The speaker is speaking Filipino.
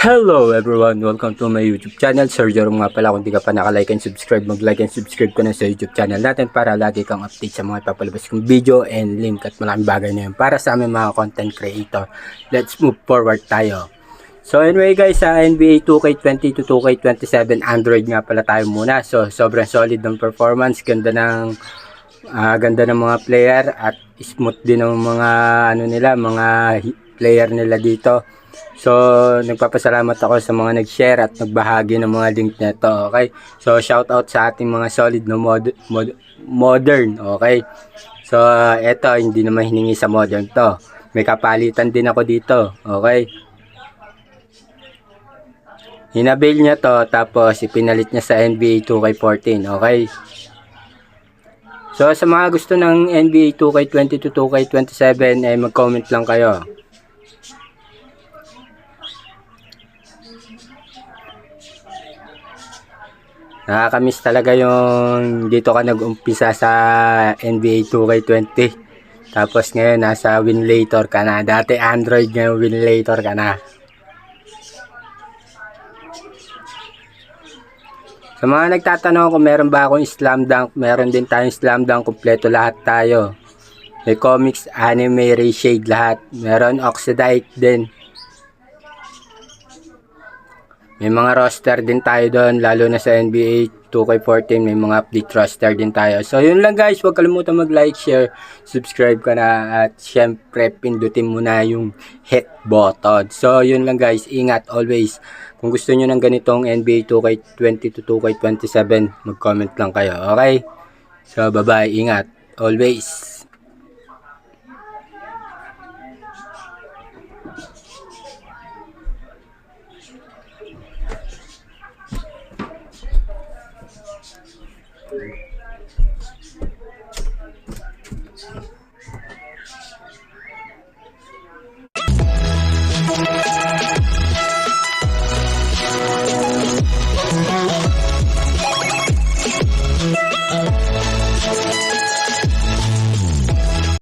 Hello everyone! Welcome to my YouTube channel. Sir Jerome nga pala. Kung di ka pa nakalike and subscribe, mag-like and subscribe ko na sa YouTube channel natin para lagi kang update sa mga ipapalabas kong video and link at malaking bagay na yun para sa aming mga content creator. Let's move forward tayo. So anyway guys, sa NBA 2K20 to 2K27 Android nga pala tayo muna. So sobrang solid ng performance, ganda ng mga player at smooth din ng mga mga player nila dito. So, nagpapasalamat ako sa mga nag-share at nagbahagi ng mga link nito, okay? So, shout out sa ating mga solid na modern, okay? So, eto, hindi naman hiningi sa modern to. May kapalitan din ako dito, okay? Hinabil niya to, tapos ipinalit niya sa NBA 2K14, okay? So, sa mga gusto ng NBA 2K20 to 2K27, mag-comment lang kayo. Nakakamiss talaga yung dito ka nag-umpisa sa NBA 2K20. Tapos ngayon nasa Winlator ka na. Dati Android, ngayon Winlator ka na. Sa mga nagtatanong kung meron ba akong Slam Dunk, meron din tayong Slam Dunk. Kompleto lahat tayo. May comics, anime, ray shade lahat. Meron Oxidite din. May mga roster din tayo doon, lalo na sa NBA 2K14, may mga update roster din tayo. So yun lang guys, huwag kalimutan mag-like, share, subscribe ka na, at syempre pindutin mo na yung hit button. So yun lang guys, ingat always. Kung gusto nyo ng ganitong NBA 2K20 to 2K27, mag-comment lang kayo, okay? So bye bye, ingat always.